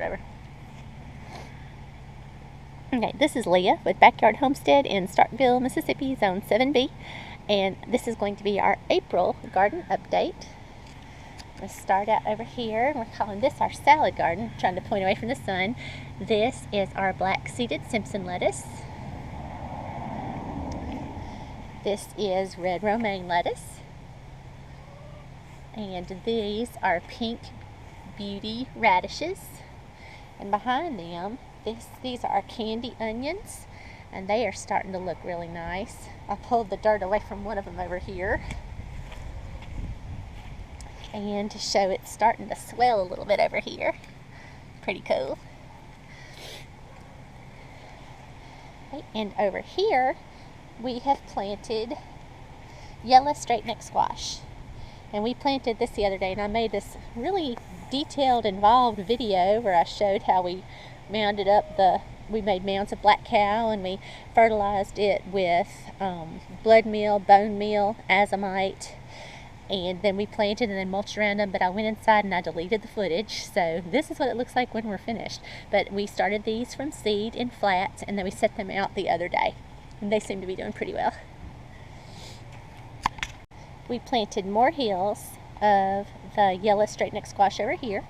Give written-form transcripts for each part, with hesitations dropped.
Whatever. Okay, this is Leah with Backyard Homestead in Starkville, Mississippi, Zone 7B, and this is going to be our April garden update. Let's start out over here. We're calling this our salad garden, trying to point away from the sun. This is our black-seeded Simpson lettuce. This is red romaine lettuce. And these are pink beauty radishes. And behind them, these are candy onions, and they are starting to look really nice. I pulled the dirt away from one of them over here, and to show it's starting to swell a little bit over here. Pretty cool. Okay, and over here we have planted yellow straight neck squash, and we planted this the other day, and I made this really detailed, involved video where I showed how we mounded up we made mounds of black cow, and we fertilized it with blood meal, bone meal, azomite, and then we planted and then mulched around them. But I went inside and I deleted the footage, so this is what it looks like when we're finished. But we started these from seed in flats, and then we set them out the other day, and they seem to be doing pretty well. We planted more hills of the yellow straight neck squash over here,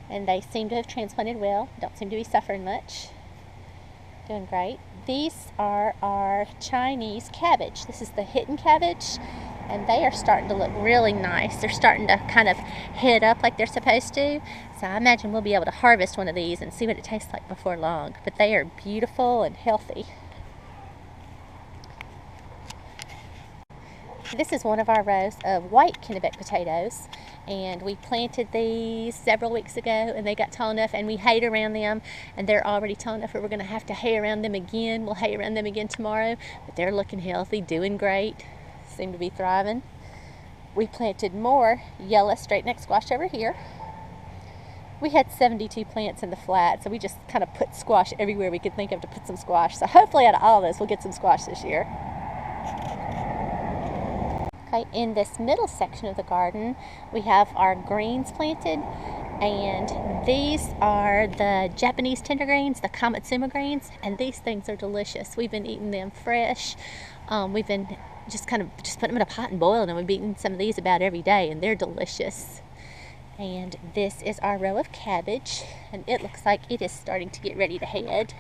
and they seem to have transplanted well. Don't seem to be suffering much. Doing great. These are our Chinese cabbage. This is the Hitton cabbage, and they are starting to look really nice. They're starting to kind of head up like they're supposed to. So I imagine we'll be able to harvest one of these and see what it tastes like before long. But they are beautiful and healthy. This is one of our rows of white Kennebec potatoes, and we planted these several weeks ago, and they got tall enough, and we hayed around them, and they're already tall enough where we're going to have to hay around them again. We'll hay around them again tomorrow, but they're looking healthy, doing great, seem to be thriving. We planted more yellow straight neck squash over here. We had 72 plants in the flat, so we just kind of put squash everywhere we could think of to put some squash. So hopefully out of all this, we'll get some squash this year. Okay, in this middle section of the garden, we have our greens planted, and these are the Japanese tender greens, the Kamatsuma greens, and these things are delicious. We've been eating them fresh. We've been just putting them in a pot and boiling them. We've been eating some of these about every day, and they're delicious. And this is our row of cabbage, and it looks like it is starting to get ready to head.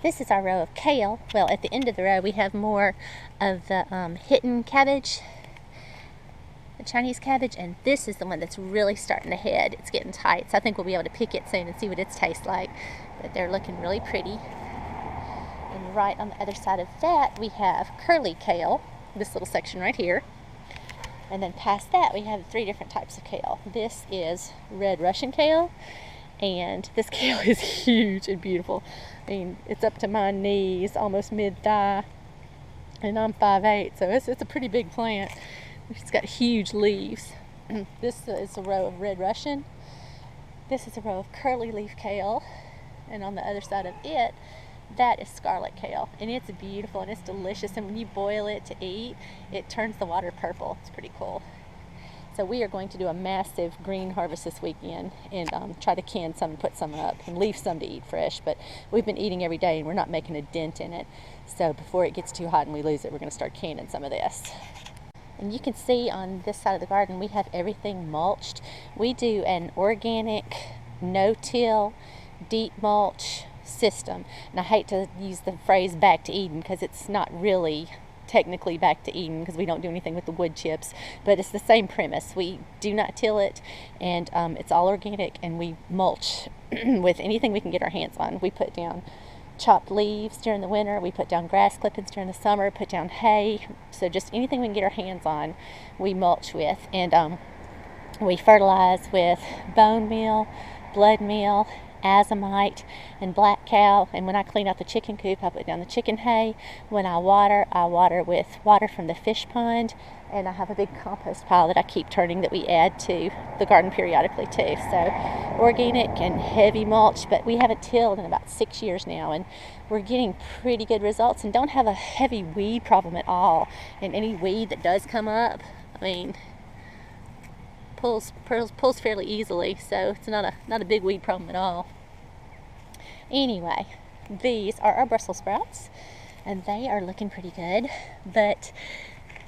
This is our row of kale. Well, at the end of the row, we have more of the Hitton cabbage, the Chinese cabbage, and this is the one that's really starting to head. It's getting tight, so I think we'll be able to pick it soon and see what it tastes like. But they're looking really pretty. And right on the other side of that, we have curly kale, this little section right here. And then past that, we have 3 different types of kale. This is red Russian kale, and this kale is huge and beautiful. I mean, it's up to my knees, almost mid-thigh, and I'm 5'8", so it's a pretty big plant. It's got huge leaves. This is a row of red Russian. This is a row of curly leaf kale, and on the other side of it, that is scarlet kale, and it's beautiful and it's delicious, and when you boil it to eat, it turns the water purple. It's pretty cool. So we are going to do a massive green harvest this weekend, and try to can some and put some up and leave some to eat fresh. But we've been eating every day, and we're not making a dent in it. So before it gets too hot and we lose it, we're going to start canning some of this. And you can see on this side of the garden, we have everything mulched. We do an organic, no-till, deep mulch system. And I hate to use the phrase back to Eden, because it's not really technically back to Eden, because we don't do anything with the wood chips, but it's the same premise. We do not till it, and it's all organic, and we mulch with anything we can get our hands on. We put down chopped leaves during the winter, we put down grass clippings during the summer, put down hay, so just anything we can get our hands on, we mulch with. And we fertilize with bone meal, blood meal, azomite, and black cow. And when I clean out the chicken coop, I put down the chicken hay. When I water with water from the fish pond, and I have a big compost pile that I keep turning that we add to the garden periodically too. So organic and heavy mulch, but we haven't tilled in about 6 years now, and we're getting pretty good results and don't have a heavy weed problem at all. And any weed that does come up, I mean, pulls fairly easily, so it's not a big weed problem at all. Anyway, these are our Brussels sprouts, and they are looking pretty good, but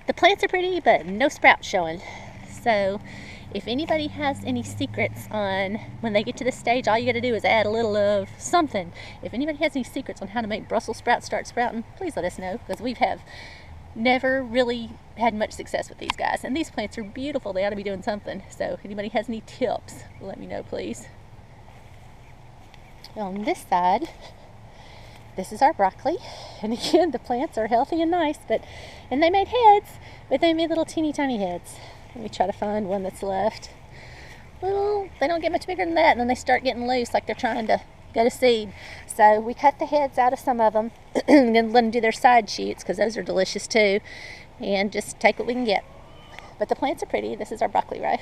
the plants are pretty, but no sprouts showing. So if anybody has any secrets on when they get to this stage, all you got to do is add a little of something. If anybody has any secrets on how to make Brussels sprouts start sprouting, please let us know, because we have never really had much success with these guys. And these plants are beautiful. They ought to be doing something. So if anybody has any tips, let me know, please. On this side, this is our broccoli, and again, the plants are healthy and nice, and they made heads, but they made little teeny tiny heads. Let me try to find one that's left. Well, they don't get much bigger than that, and then they start getting loose like they're trying to go to seed. So we cut the heads out of some of them, and then let them do their side shoots, because those are delicious too, and just take what we can get. But the plants are pretty. This is our broccoli row.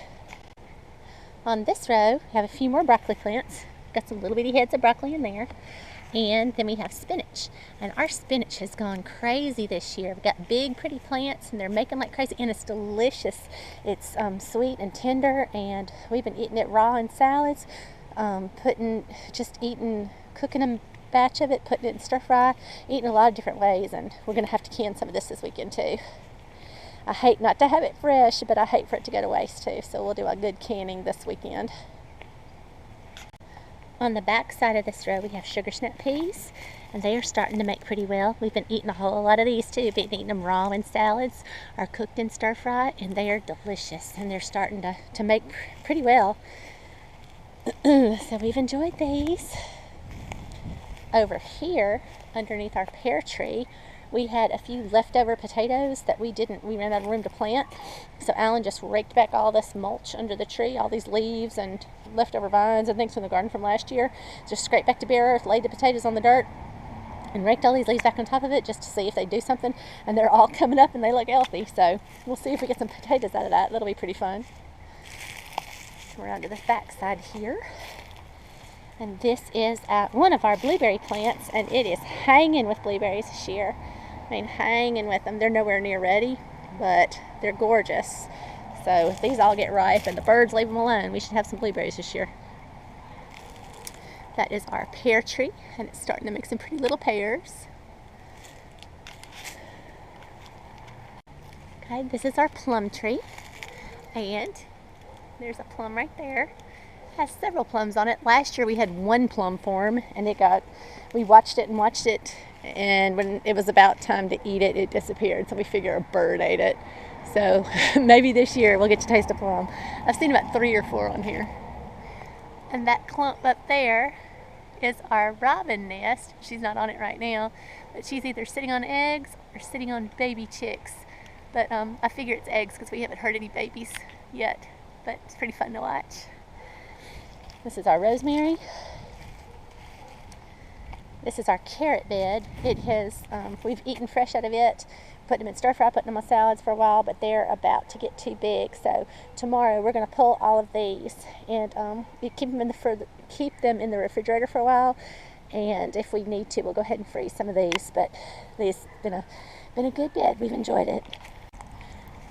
On this row, we have a few more broccoli plants. Got some little bitty heads of broccoli in there. And then we have spinach, and our spinach has gone crazy this year. We've got big pretty plants, and they're making like crazy, and it's delicious. It's sweet and tender, and we've been eating it raw in salads, cooking a batch of it, putting it in stir fry, eating a lot of different ways, and we're gonna have to can some of this weekend too. I hate not to have it fresh, but I hate for it to go to waste too, so we'll do a good canning this weekend. On the back side of this row, we have sugar snap peas, and they are starting to make pretty well. We've been eating a whole lot of these too. We've been eating them raw in salads or cooked in stir fry, and they are delicious, and they're starting to make pretty well. So we've enjoyed these. Over here, underneath our pear tree, we had a few leftover potatoes that we ran out of room to plant. So Alan just raked back all this mulch under the tree, all these leaves and leftover vines and things from the garden from last year. Just scraped back to bare earth, laid the potatoes on the dirt, and raked all these leaves back on top of it just to see if they do something. And they're all coming up and they look healthy. So we'll see if we get some potatoes out of that. That'll be pretty fun. We're on to the back side here. And this is one of our blueberry plants, and it is hanging with blueberries this year. I mean, hanging with them. They're nowhere near ready, but they're gorgeous. So if these all get ripe and the birds leave them alone, we should have some blueberries this year. That is our pear tree, and it's starting to make some pretty little pears. Okay, this is our plum tree, and there's a plum right there. It has several plums on it. Last year we had one plum form, and we watched it, and when it was about time to eat it, it disappeared. So we figure a bird ate it. So maybe this year we'll get to taste a plum. I've seen about 3 or 4 on here. And that clump up there is our robin nest. She's not on it right now, but she's either sitting on eggs or sitting on baby chicks. But I figure it's eggs because we haven't heard any babies yet. But it's pretty fun to watch. This is our rosemary. This is our carrot bed. It has, we've eaten fresh out of it, put them in stir fry, putting them on salads for a while, but they're about to get too big. So tomorrow we're going to pull all of these and keep them in the refrigerator for a while. And if we need to, we'll go ahead and freeze some of these. But these been a good bed. We've enjoyed it.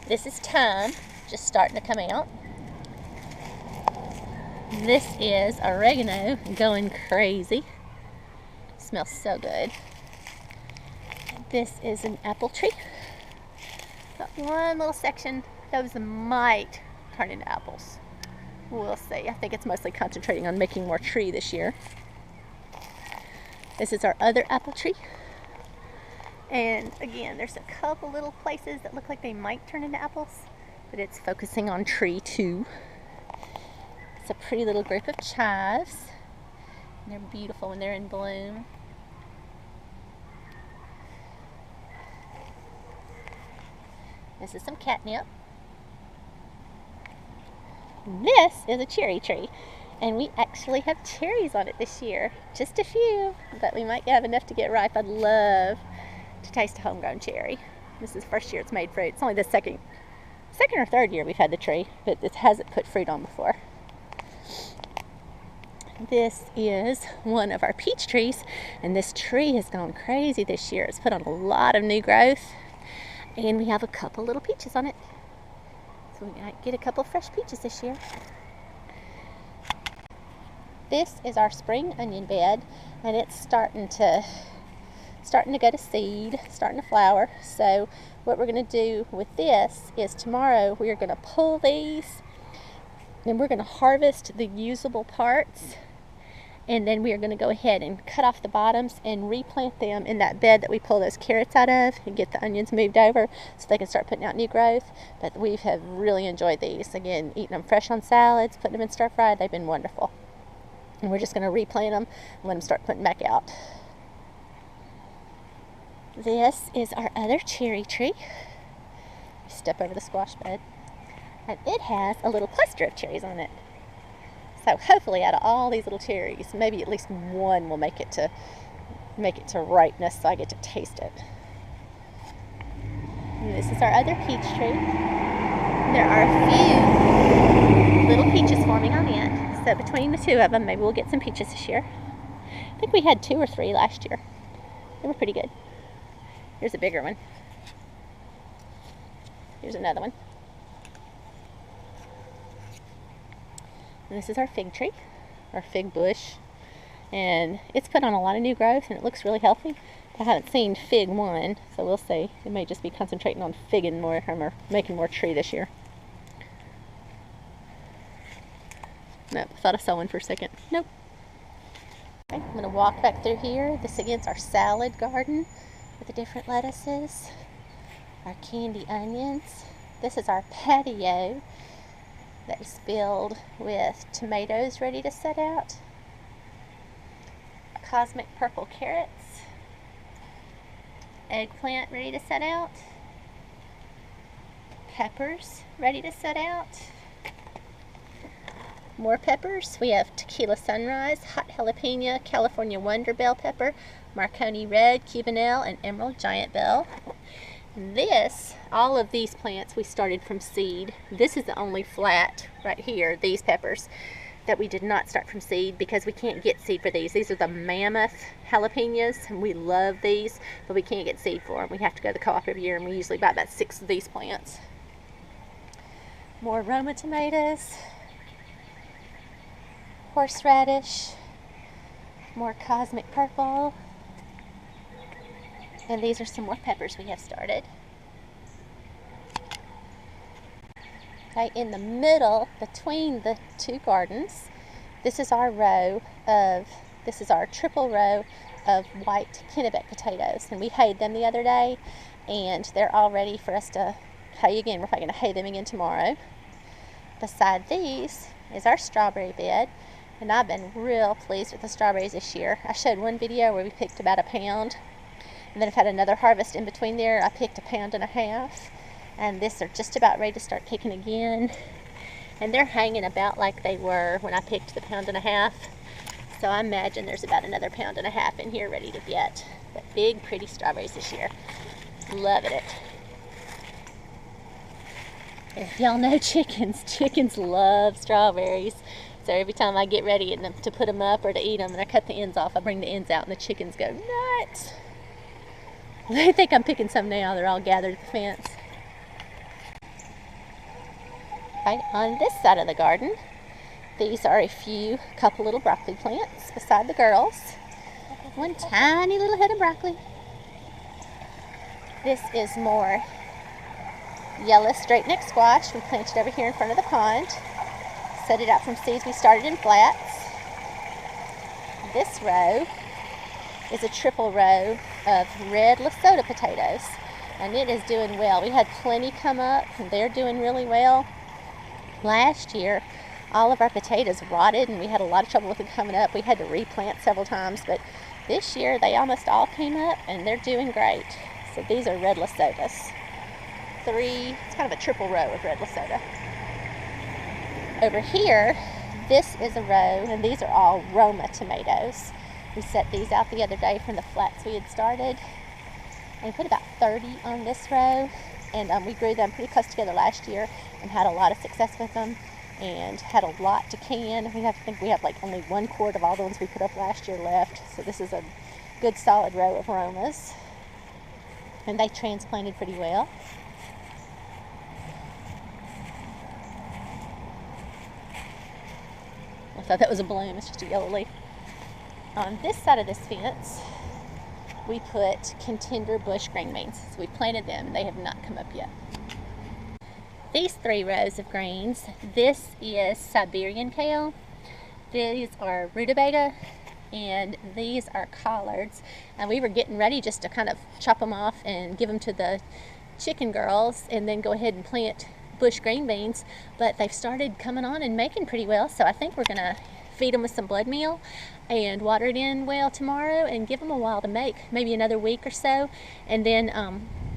This is thyme, just starting to come out. This is oregano going crazy. Smells so good. This is an apple tree. Got one little section. Those might turn into apples. We'll see. I think it's mostly concentrating on making more tree this year. This is our other apple tree. And again, there's a couple little places that look like they might turn into apples, but it's focusing on tree too. It's a pretty little group of chives. And they're beautiful when they're in bloom. This is some catnip. This is a cherry tree, and we actually have cherries on it this year. Just a few, but we might have enough to get ripe. I'd love to taste a homegrown cherry. This is the first year it's made fruit. It's only the second or third year we've had the tree, but it hasn't put fruit on before. This is one of our peach trees, and this tree has gone crazy this year. It's put on a lot of new growth, and we have a couple little peaches on it. So We might get a couple fresh peaches this year. This is our spring onion bed, and it's starting to go to seed, starting to flower. So what we're going to do with this is tomorrow we are going to pull these and we're going to harvest the usable parts, and then we are going to go ahead and cut off the bottoms and replant them in that bed that we pull those carrots out of and get the onions moved over so they can start putting out new growth. But we have really enjoyed these. Again, eating them fresh on salads, putting them in stir fry, they've been wonderful. And we're just going to replant them and let them start putting back out. This is our other cherry tree. Step over the squash bed. And it has a little cluster of cherries on it. So hopefully out of all these little cherries, maybe at least one will make it to ripeness so I get to taste it. And this is our other peach tree. There are a few little peaches forming on it. So between the two of them, maybe we'll get some peaches this year. I think we had 2 or 3 last year. They were pretty good. Here's a bigger one. Here's another one. And this is our fig tree, our fig bush. And it's put on a lot of new growth and it looks really healthy. I haven't seen fig one, so we'll see. It may just be concentrating on figging more or making more tree this year. Nope, thought I saw one for a second. Nope. Okay, I'm going to walk back through here. This again is our salad garden with the different lettuces, our candy onions. This is our patio that is filled with tomatoes ready to set out, cosmic purple carrots, eggplant ready to set out, peppers ready to set out, more peppers. We have tequila sunrise, hot jalapeno, California wonder bell pepper, Marconi red, Cubanelle, and emerald giant bell. All of these plants we started from seed. This is the only flat right here, these peppers, that we did not start from seed because we can't get seed for these. These are the mammoth jalapenos, and we love these, but we can't get seed for them. We have to go to the co-op every year, and we usually buy about 6 of these plants. More Roma tomatoes, horseradish, more cosmic purple, and these are some more peppers we have started. Okay, in the middle, between the 2 gardens, this is our triple row of white Kennebec potatoes, and we hayed them the other day, and they're all ready for us to hay again. We're probably going to hay them again tomorrow. Beside these is our strawberry bed, and I've been real pleased with the strawberries this year. I showed one video where we picked about 1 pound, and then I've had another harvest in between there. I picked 1.5 pounds, and these are just about ready to start picking again. And they're hanging about like they were when I picked the 1.5 pounds. So I imagine there's about another 1.5 pounds in here ready to get. But big, pretty strawberries this year. Loving it. If y'all know chickens, chickens love strawberries. So every time I get ready to put them up or to eat them and I cut the ends off, I bring the ends out and the chickens go nuts. They think I'm picking some now. They're all gathered at the fence. Right on this side of the garden, these are a couple little broccoli plants beside the girls. One tiny little head of broccoli. This is more yellow straight neck squash. We planted over here in front of the pond. Set it out from seeds we started in flats. This row is a triple row of red Lesotho potatoes, and it is doing well. We had plenty come up, and they're doing really well. Last year, all of our potatoes rotted, and we had a lot of trouble with them coming up. We had to replant several times, but this year they almost all came up, and they're doing great. So these are red Lesothos. It's kind of a triple row of red Lesotho. Over here, this is a row, and these are all Roma tomatoes. We set these out the other day from the flats we had started. And we put about 30 on this row, and we grew them pretty close together last year and had a lot of success with them and had a lot to can. I think we have like only 1 quart of all the ones we put up last year left. So this is a good solid row of Romas. And they transplanted pretty well. I thought that was a bloom. It's just a yellow leaf. On this side of this fence, we put contender bush green beans. So we planted them. They have not come up yet. These 3 rows of greens, this is Siberian kale. These are rutabaga, and these are collards. And we were getting ready just to kind of chop them off and give them to the chicken girls and then go ahead and plant bush green beans, but they've started coming on and making pretty well, so I think we're gonna feed them with some blood meal and water it in well tomorrow and give them a while to make, maybe another week or so, and then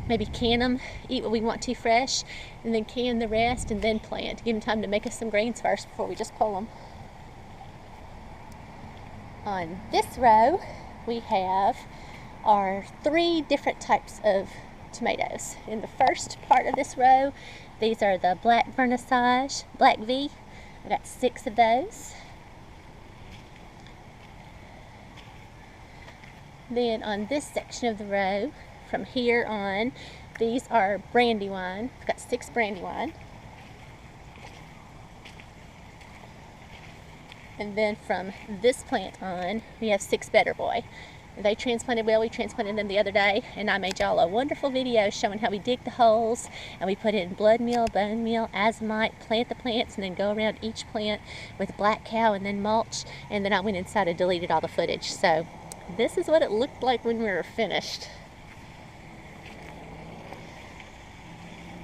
maybe can them, eat what we want to fresh, and then can the rest and then plant. Give them time to make us some greens first before we just pull them. On this row we have our 3 different types of tomatoes. In the first part of this row, these are the black vernissage, black V. I got 6 of those. Then on this section of the row, from here on, these are brandywine. I've got 6 brandywine. And then from this plant on, we have 6 Better Boy. They transplanted well. We transplanted them the other day, and I made y'all a wonderful video showing how we dig the holes, and we put in blood meal, bone meal, azomite, plant the plants, and then go around each plant with black cow and then mulch, and then I went inside and deleted all the footage. So this is what it looked like when we were finished.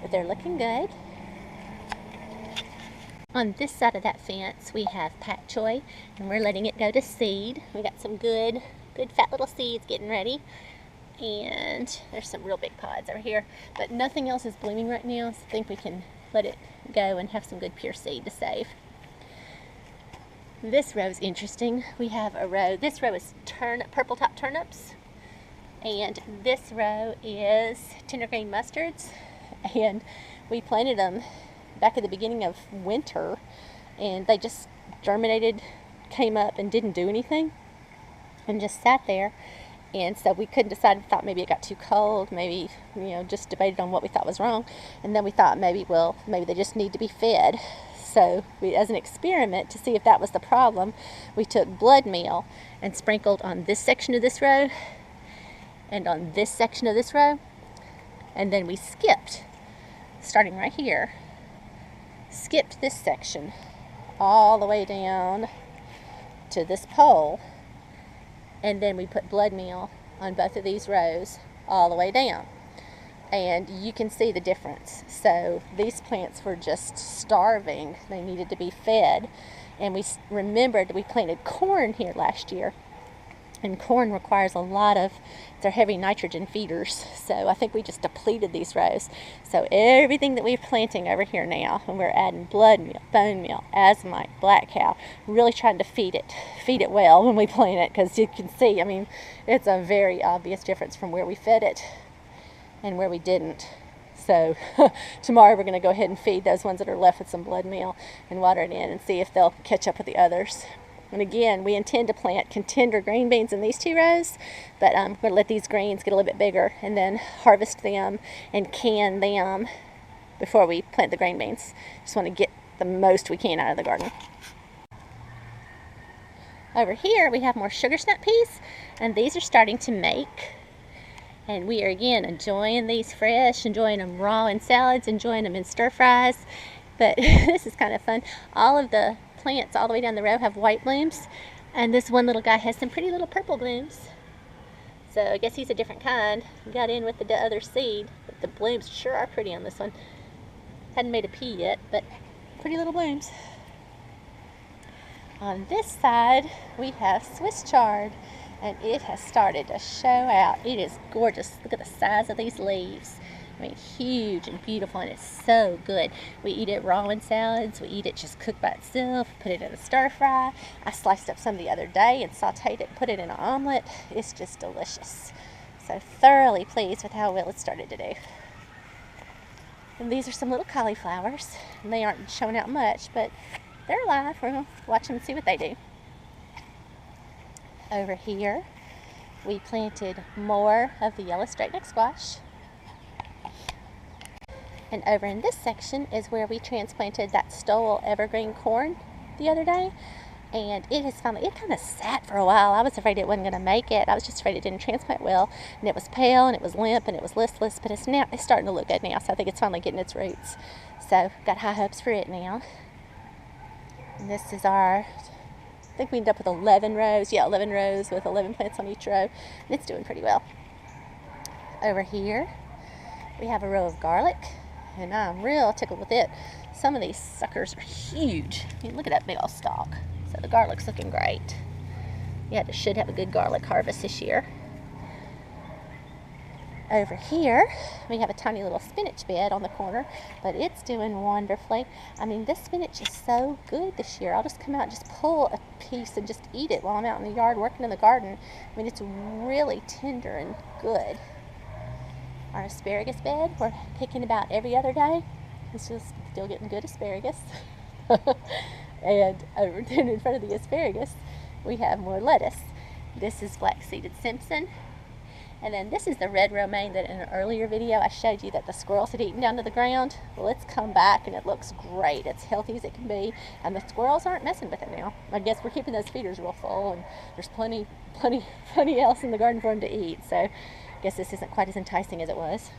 But they're looking good. On this side of that fence, we have Patio, and we're letting it go to seed. We got some good fat little seeds getting ready, and there's some real big pods over here, but nothing else is blooming right now, so I think we can let it go and have some good pure seed to save. This row is interesting. We have a row, this row is purple top turnips, and this row is tender green mustards, and we planted them back at the beginning of winter, and they just germinated, came up, and didn't do anything, and just sat there. And so we couldn't decide. We thought maybe it got too cold, maybe, just debated on what we thought was wrong, and then we thought maybe they just need to be fed. So we, as an experiment to see if that was the problem, we took blood meal and sprinkled on this section of this row and on this section of this row, and then we skipped, starting right here, skipped this section all the way down to this pole, and then we put blood meal on both of these rows all the way down, and you can see the difference. So these plants were just starving. They needed to be fed, and we remembered we planted corn here last year, and corn requires a lot of, they're heavy nitrogen feeders, so I think we just depleted these rows. So everything that we're planting over here now, and we're adding blood meal, bone meal, azomite, black cow, really trying to feed it well when we plant it, because you can see, it's a very obvious difference from where we fed it and where we didn't. So tomorrow we're going to go ahead and feed those ones that are left with some blood meal and water it in and see if they'll catch up with the others. And again, we intend to plant contender green beans in these 2 rows, but we're going to let these greens get a little bit bigger and then harvest them and can them before we plant the green beans. Just want to get the most we can out of the garden. Over here we have more sugar snap peas, and these are starting to make. And we are again enjoying these fresh, enjoying them raw in salads, enjoying them in stir fries. But this is kind of fun. All of the plants all the way down the row have white blooms, and this one little guy has some pretty little purple blooms. So I guess he's a different kind. Got in with the other seed, but the blooms sure are pretty on this one. Hadn't made a pea yet, but pretty little blooms. On this side we have Swiss chard, and it has started to show out. It is gorgeous. Look at the size of these leaves. Huge and beautiful, and it's so good. We eat it raw in salads. We eat it just cooked by itself, put it in a stir fry. I sliced up some the other day and sauteed it, put it in an omelet. It's just delicious. So thoroughly pleased with how well it started to do. And these are some little cauliflowers. And they aren't showing out much, but they're alive. We're going to watch them and see what they do. Over here, we planted more of the yellow straight-neck squash. And over in this section is where we transplanted that stole evergreen corn the other day. And it has finally, it kind of sat for a while. I was afraid it wasn't going to make it. I was just afraid it didn't transplant well. And it was pale, and it was limp, and it was listless. But it's starting to look good now. So I think it's finally getting its roots. So got high hopes for it now. And this is our, I think we ended up with 11 rows. Yeah, 11 rows with 11 plants on each row. And it's doing pretty well. Over here, we have a row of garlic. And I'm real tickled with it. Some of these suckers are huge. I mean, look at that big old stalk. So the garlic's looking great. Yeah, it should have a good garlic harvest this year. Over here, we have a tiny little spinach bed on the corner, but it's doing wonderfully. I mean, this spinach is so good this year. I'll just come out and just pull a piece and just eat it while I'm out in the yard working in the garden. I mean, it's really tender and good. Our asparagus bed, we're picking about every other day. It's just still getting good asparagus. And over then in front of the asparagus, we have more lettuce. This is black-seeded Simpson. And then this is the red romaine that in an earlier video I showed you that the squirrels had eaten down to the ground. Well, it's come back and it looks great. It's healthy as it can be. And the squirrels aren't messing with it now. I guess we're keeping those feeders real full, and there's plenty else in the garden for them to eat. So I guess this isn't quite as enticing as it was.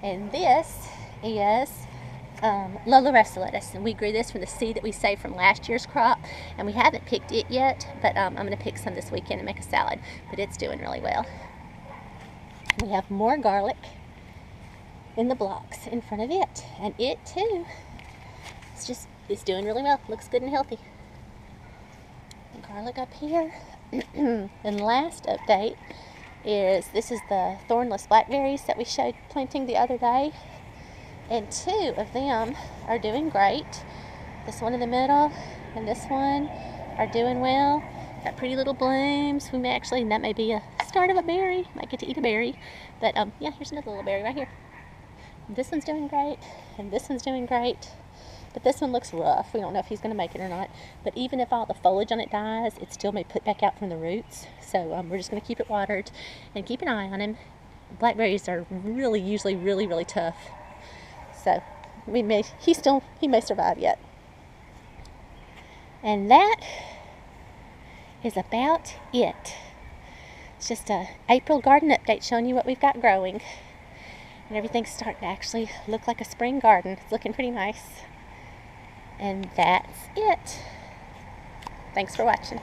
And this is Lola Rosa lettuce, and we grew this from the seed that we saved from last year's crop, and we haven't picked it yet, but I'm going to pick some this weekend and make a salad, but it's doing really well. We have more garlic in the blocks in front of it, and it too it's doing really well. Looks good and healthy. The garlic up here. And last update is this is the thornless blackberries that we showed planting the other day. And 2 of them are doing great. This one in the middle and this one are doing well. Got pretty little blooms. We may actually, that may be a start of a berry. Might get to eat a berry. But yeah, here's another little berry right here. This one's doing great, and this one's doing great. But this one looks rough. We don't know if he's going to make it or not. But even if all the foliage on it dies, it still may put back out from the roots. So we're just going to keep it watered and keep an eye on him. Blackberries are usually really tough. So he may survive yet. And that is about it. It's just a April garden update showing you what we've got growing. And everything's starting to actually look like a spring garden. It's looking pretty nice. And that's it. Thanks for watching.